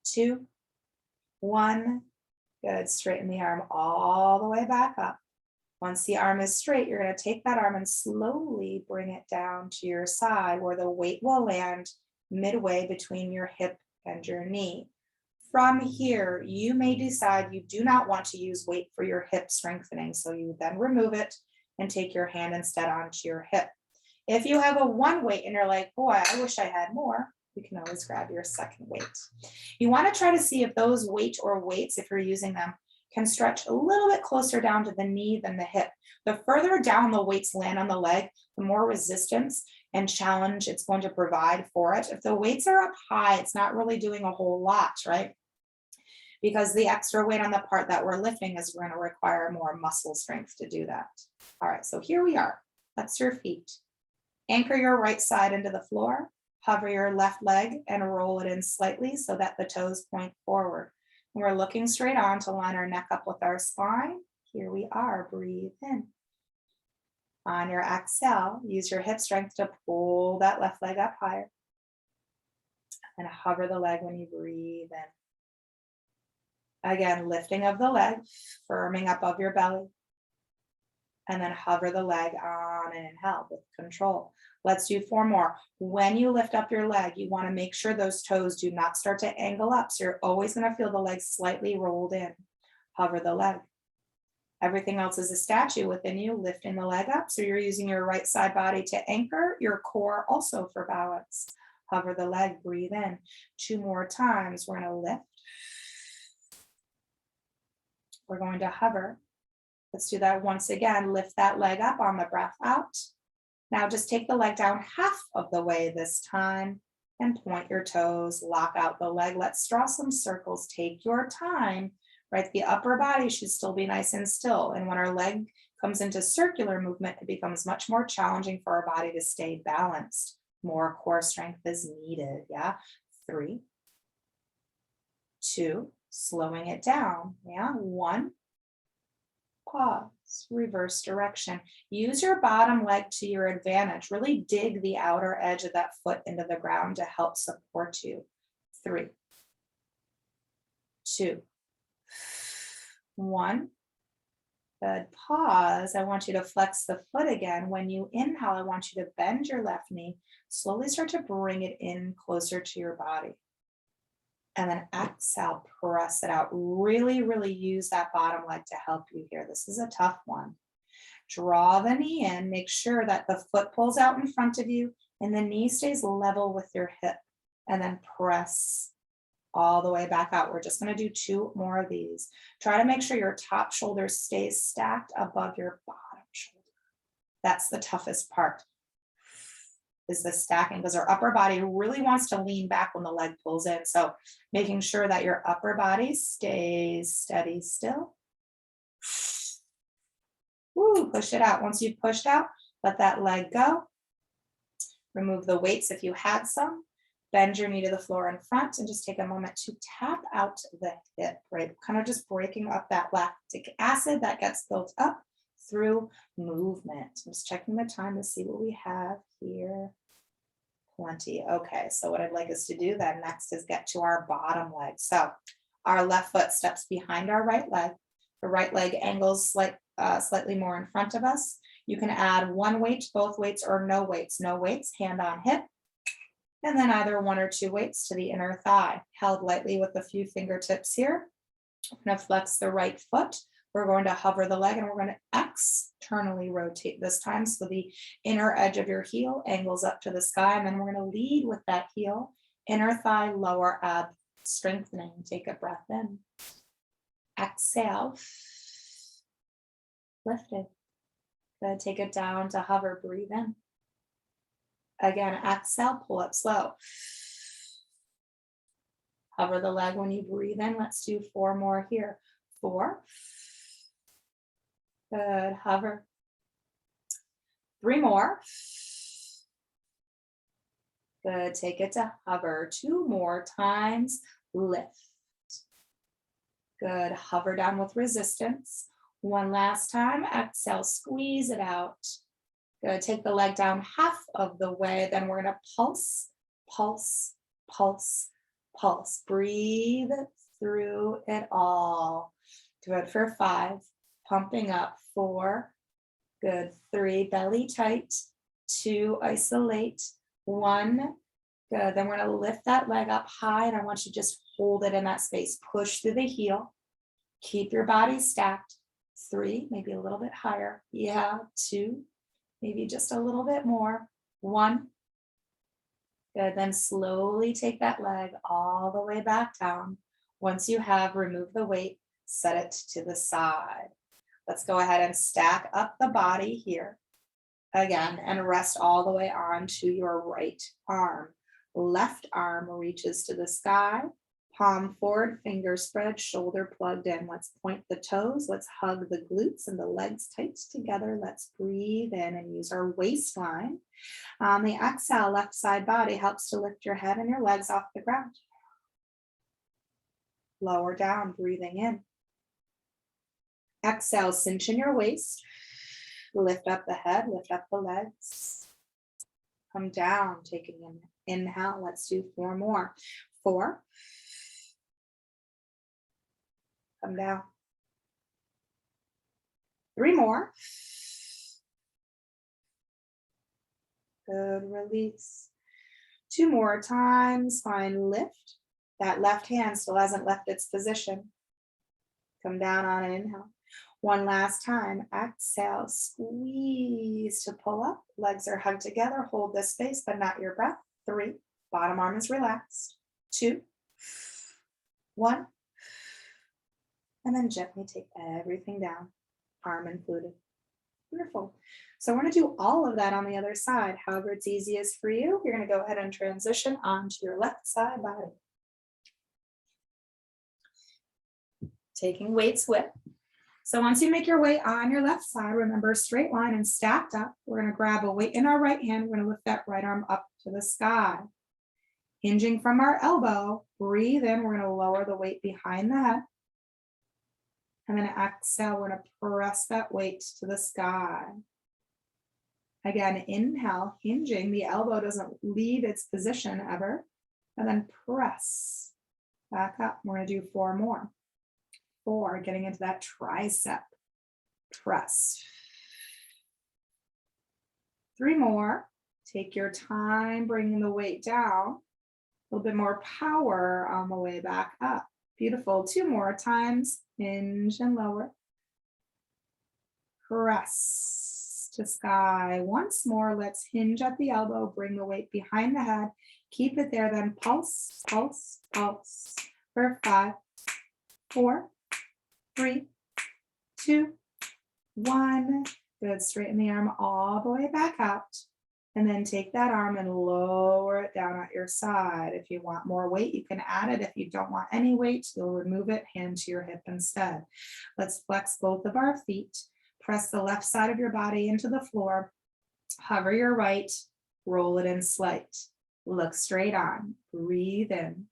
2, 1. Good. Straighten the arm all the way back up. Once the arm is straight, you're going to take that arm and slowly bring it down to your side where the weight will land midway between your hip and your knee. From here, you may decide you do not want to use weight for your hip strengthening. So you then remove it and take your hand instead onto your hip. If you have a 1 weight and you're like, boy, I wish I had more, you can always grab your second weight. You want to try to see if those weights, if you're using them, can stretch a little bit closer down to the knee than the hip. The further down the weights land on the leg, the more resistance and challenge it's going to provide for it. If the weights are up high, it's not really doing a whole lot, right? Because the extra weight on the part that we're lifting is going to require more muscle strength to do that. All right, so here we are. That's your feet. Anchor your right side into the floor. Hover your left leg and roll it in slightly so that the toes point forward. And we're looking straight on to line our neck up with our spine. Here we are. Breathe in. On your exhale, use your hip strength to pull that left leg up higher. And hover the leg when you breathe in. Again, lifting of the leg, firming up of your belly. And then hover the leg on and inhale with control. Let's do 4 more. When you lift up your leg, you want to make sure those toes do not start to angle up. So you're always going to feel the leg slightly rolled in. Hover the leg. Everything else is a statue within you, lifting the leg up. So you're using your right side body to anchor, your core also for balance. Hover the leg, breathe in. 2 more times. We're going to lift. We're going to hover. Let's do that once again. Lift that leg up on the breath out. Now just take the leg down half of the way this time and point your toes, lock out the leg. Let's draw some circles. Take your time, right? The upper body should still be nice and still. And when our leg comes into circular movement, it becomes much more challenging for our body to stay balanced. More core strength is needed, yeah? 3, 2, slowing it down, yeah? 1, pause, reverse direction. Use your bottom leg to your advantage. Really dig the outer edge of that foot into the ground to help support you. 3, 2, 1. Good. Pause. I want you to flex the foot again. When you inhale, I want you to bend your left knee. Slowly start to bring it in closer to your body. And then exhale, press it out. Really, really use that bottom leg to help you here. This is a tough one. Draw the knee in. Make sure that the foot pulls out in front of you and the knee stays level with your hip. And then press all the way back out. We're just going to do 2 more of these. Try to make sure your top shoulder stays stacked above your bottom shoulder. That's the toughest part, is the stacking, because our upper body really wants to lean back when the leg pulls in. So making sure that your upper body stays steady still. Woo, push it out. Once you've pushed out, let that leg go. Remove the weights if you had some. Bend your knee to the floor in front and just take a moment to tap out the hip, right? Kind of just breaking up that lactic acid that gets built up through movement. I'm just checking the time to see what we have here. Plenty. Okay, so what I'd like us to do then next is get to our bottom leg. So our left foot steps behind our right leg. The right leg angles slightly more in front of us. You can add 1 weight, both weights, or no weights. No weights, hand on hip. And then either 1 or 2 weights to the inner thigh, held lightly with a few fingertips here. I'm going to flex the right foot. We're going to hover the leg and we're going to externally rotate this time. So the inner edge of your heel angles up to the sky. And then we're going to lead with that heel, inner thigh, lower ab, strengthening. Take a breath in. Exhale. Lift it. Good. Take it down to hover. Breathe in. Again, exhale, pull up slow. Hover the leg when you breathe in. Let's do 4 more here. 4. Good, hover. 3 more. Good, take it to hover. 2 more times, lift. Good, hover down with resistance. 1 last time, exhale, squeeze it out. Good, take the leg down half of the way, then we're gonna pulse, pulse, pulse, pulse. Breathe through it all. Do it for 5, pumping up. 4, good. 3, belly tight. 2, isolate. 1, good. Then we're gonna lift that leg up high and I want you to just hold it in that space. Push through the heel. Keep your body stacked. 3, maybe a little bit higher. Yeah, 2, maybe just a little bit more. 1. Good, then slowly take that leg all the way back down. Once you have, remove the weight, set it to the side. Let's go ahead and stack up the body here again and rest all the way onto your right arm. Left arm reaches to the sky, palm forward, fingers spread, shoulder plugged in. Let's point the toes. Let's hug the glutes and the legs tight together. Let's breathe in and use our waistline. On the exhale, left side body helps to lift your head and your legs off the ground. Lower down, breathing in. Exhale, cinch in your waist. Lift up the head, lift up the legs. Come down, taking in Inhale, let's do 4 more. 4. Come down. 3 more. Good, release. 2 more times, find lift. That left hand still hasn't left its position. Come down on an inhale. 1 last time, exhale, squeeze to pull up. Legs are hugged together, hold this space, but not your breath. 3, bottom arm is relaxed. 2, 1, and then gently take everything down, arm included. Wonderful. So we're going to do all of that on the other side. However it's easiest for you, you're going to go ahead and transition onto your left side body. Taking weights with. So once you make your way on your left side, remember straight line and stacked up. We're going to grab a weight in our right hand. We're going to lift that right arm up to the sky. Hinging from our elbow, breathe in. We're going to lower the weight behind the head. And then exhale, we're going to press that weight to the sky. Again, inhale, hinging. The elbow doesn't leave its position ever. And then press back up. We're going to do 4 more. 4, getting into that tricep. Press. 3 more. Take your time, bringing the weight down. A little bit more power on the way back up. Beautiful. 2 more times. Hinge and lower. Press to sky. Once more, let's hinge at the elbow. Bring the weight behind the head. Keep it there, then pulse, pulse, pulse. For 5, 4, 3, 2, 1. Good. Straighten the arm all the way back out. And then take that arm and lower it down at your side. If you want more weight, you can add it. If you don't want any weight, you'll remove it, hand to your hip instead. Let's flex both of our feet. Press the left side of your body into the floor. Hover your right, roll it in slight. Look straight on. Breathe in.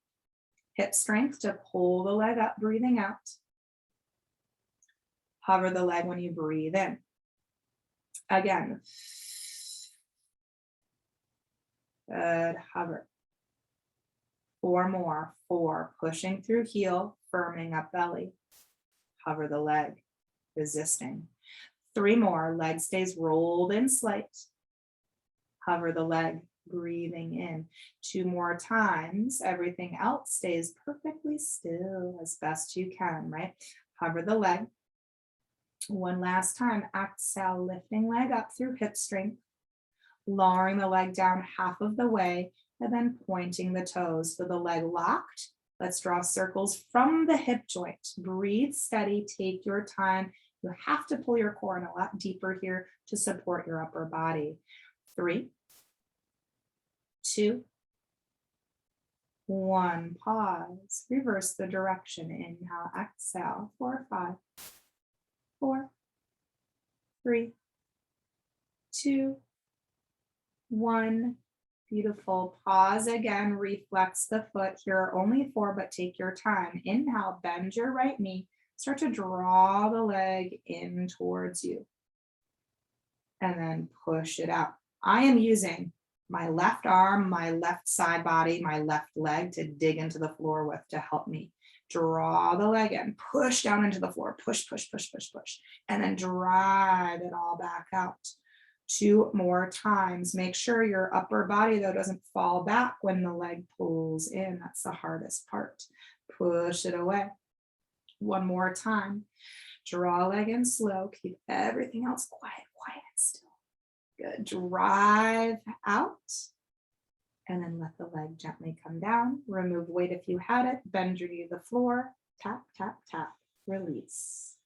Hip strength to pull the leg up, breathing out. Hover the leg when you breathe in. Again. Good, hover. 4 more. 4, pushing through heel, firming up belly. Hover the leg, resisting. 3 more, leg stays rolled in slight. Hover the leg, breathing in. 2 more times, everything else stays perfectly still as best you can, right? Hover the leg. 1 last time, exhale, lifting leg up through hip strength. Lowering the leg down half of the way, and then pointing the toes. So the leg locked. Let's draw circles from the hip joint. Breathe steady, take your time. You have to pull your core in a lot deeper here to support your upper body. 3, 2, 1. Pause. Reverse the direction. Inhale, exhale. 4, 5, 4, 3, 2, 1. Beautiful. Pause again. Reflex the foot. Here are only 4, but take your time. Inhale, bend your right knee. Start to draw the leg in towards you. And then push it out. I am using my left arm, my left side body, my left leg to dig into the floor with to help me. Draw the leg in. Push down into the floor. Push, push, push, push, push. And then drive it all back out. 2 more times. Make sure your upper body, though, doesn't fall back when the leg pulls in. That's the hardest part. Push it away. 1 more time. Draw leg in slow. Keep everything else quiet, quiet, still. Good. Drive out. And then let the leg gently come down. Remove weight if you had it. Bend your knee to the floor. Tap, tap, tap. Release.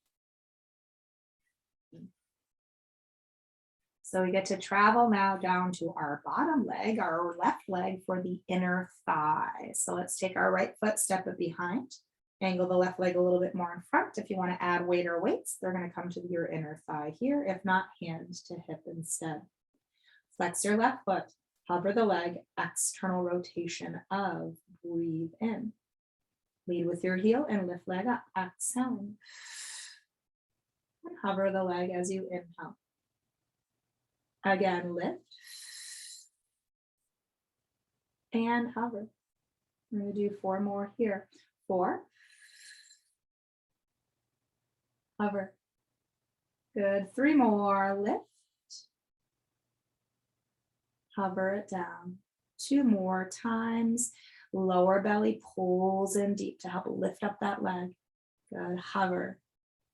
So we get to travel now down to our bottom leg, our left leg for the inner thigh. So let's take our right foot, step it behind, angle the left leg a little bit more in front. If you want to add weight or weights, they're going to come to your inner thigh here. If not, hands to hip instead. Flex your left foot, hover the leg, external rotation of, breathe in. Lead with your heel and lift leg up, exhaling. And hover the leg as you inhale. Again, lift. and hover. I'm going to do 4 more here. 4, hover. Good. 3 more, lift, hover it down. 2 more times. Lower belly pulls in deep to help lift up that leg. Good. Hover.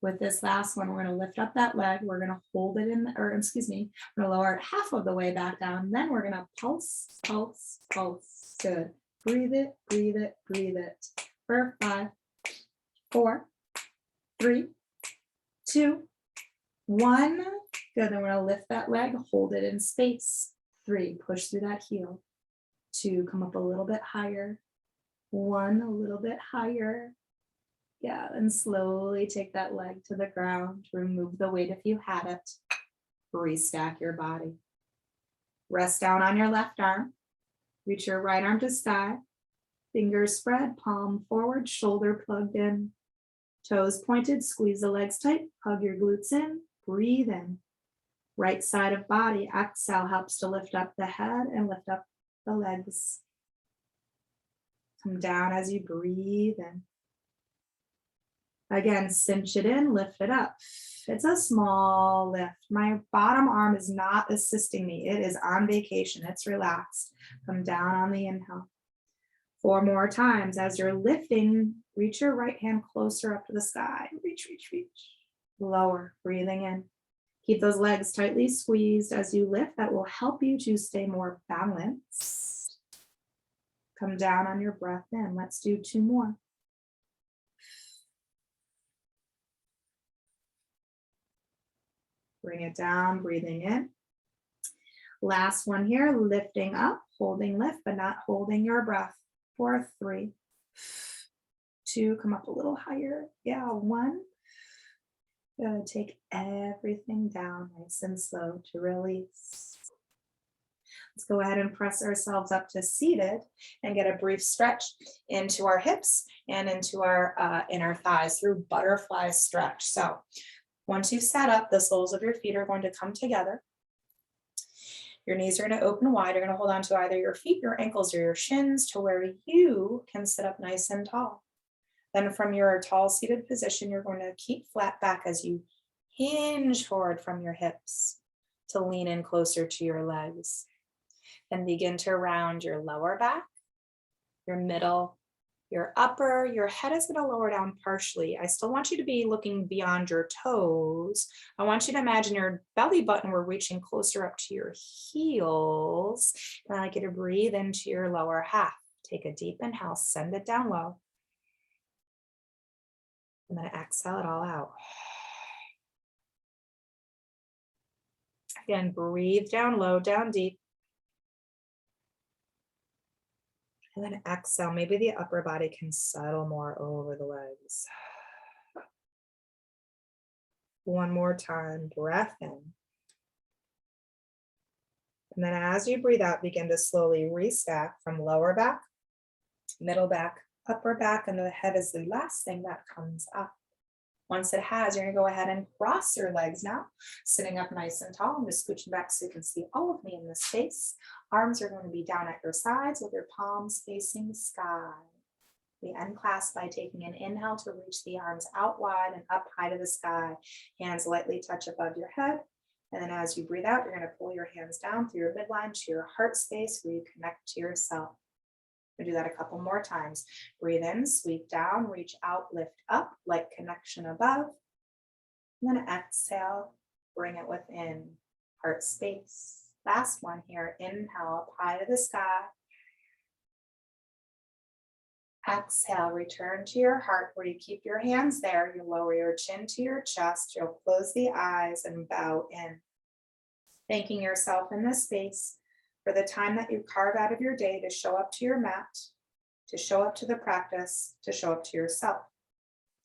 With this last one, we're going to lift up that leg. We're going to hold it in, or excuse me, we're going to lower it half of the way back down. Then we're going to pulse, pulse, pulse. Good. Breathe it, breathe it, breathe it. For 5, 4, 3, 2, 1. Good. Then we're going to lift that leg, hold it in space. 3, push through that heel. 2, come up a little bit higher. 1, a little bit higher. Yeah, and slowly take that leg to the ground. Remove the weight if you had it. Restack your body. Rest down on your left arm. Reach your right arm to sky. Fingers spread, palm forward, shoulder plugged in. Toes pointed, squeeze the legs tight. Hug your glutes in. Breathe in. Right side of body. Exhale helps to lift up the head and lift up the legs. Come down as you breathe in. Again, cinch it in, lift it up. It's a small lift. My bottom arm is not assisting me. It is on vacation. It's relaxed. Come down on the inhale. 4 more times. As you're lifting, reach your right hand closer up to the sky. Reach, reach, reach. Lower, breathing in. Keep those legs tightly squeezed as you lift. That will help you to stay more balanced. Come down on your breath in. Let's do 2 more. Bring it down, breathing in. Last one here, lifting up, holding lift, but not holding your breath. For 3, 2, come up a little higher. Yeah, 1. Gonna take everything down nice and slow to release. Let's go ahead and press ourselves up to seated and get a brief stretch into our hips and into our inner thighs through butterfly stretch. So once you've sat up, the soles of your feet are going to come together. Your knees are going to open wide. You're going to hold on to either your feet, your ankles, or your shins to where you can sit up nice and tall. Then from your tall seated position, you're going to keep flat back as you hinge forward from your hips to lean in closer to your legs. Then begin to round your lower back, your middle, your upper. Your head is going to lower down partially. I still want you to be looking beyond your toes. I want you to imagine your belly button were reaching closer up to your heels. And I'd like you to breathe into your lower half. Take a deep inhale, send it down low. And then exhale it all out. Again, breathe down low, down deep. And then exhale, maybe the upper body can settle more over the legs. 1 more time, breath in. And then as you breathe out, begin to slowly restack from lower back, middle back, upper back, and the head is the last thing that comes up. Once it has, you're going to go ahead and cross your legs now, sitting up nice and tall. I'm just scooching back so you can see all of me in this space. Arms are going to be down at your sides with your palms facing the sky. We unclasp by taking an inhale to reach the arms out wide and up high to the sky. Hands lightly touch above your head. And then as you breathe out, you're going to pull your hands down through your midline to your heart space where you connect to yourself. We'll do that a couple more times. Breathe in, sweep down, reach out, lift up, light connection above. And then exhale, bring it within heart space. Last one here, inhale up high to the sky. Exhale, return to your heart where you keep your hands there. You lower your chin to your chest. You'll close the eyes and bow in. Thanking yourself in this space for the time that you carve out of your day to show up to your mat, to show up to the practice, to show up to yourself,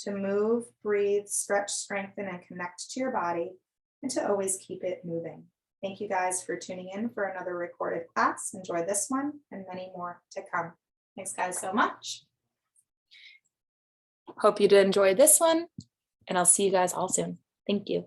to move, breathe, stretch, strengthen, and connect to your body, and to always keep it moving. Thank you guys for tuning in for another recorded class. Enjoy this one and many more to come. Thanks guys so much. Hope you did enjoy this one, and I'll see you guys all soon. Thank you.